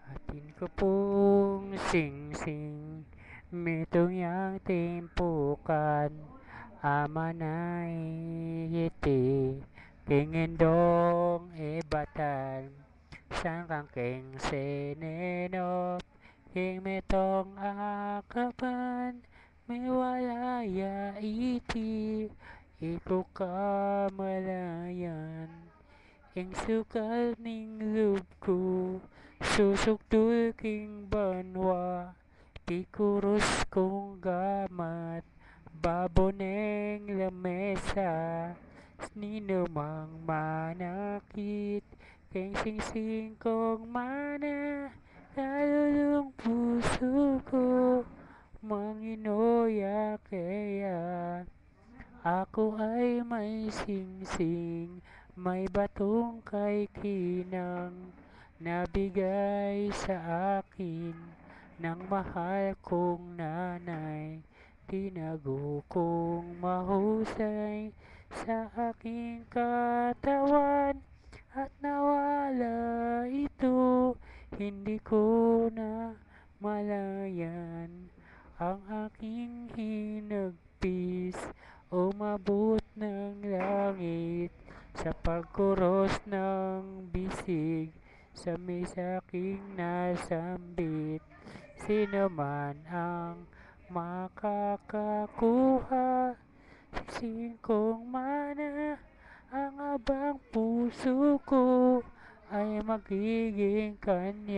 Atin ko pong singsing, mitong yang timpukan, amanay iti, pingindong ibatan, sang kangkeng sinenop, king metong akapan, miwalaya iti, ikukamalayan. Ing sukal ning loob ko, susukdul king banwa, pikuros kong gamat, baboneng lamesa, ninumang manakit, king singsing kong mana, kalulong puso ko, Manginoya kaya. Ako ay may singsing, may batong kay kinang, nabigay sa akin ng mahal kong nanay. Tinago kong mahusay sa aking katawan, at nawala ito, hindi ko na malayan. Ang aking hinagpis, umabot ng langit, sa pagkuros ng bisig, sa misaking nasambit. Sino man ang makakakuha, singkong mana, ang abang puso ko ay magiging kanya.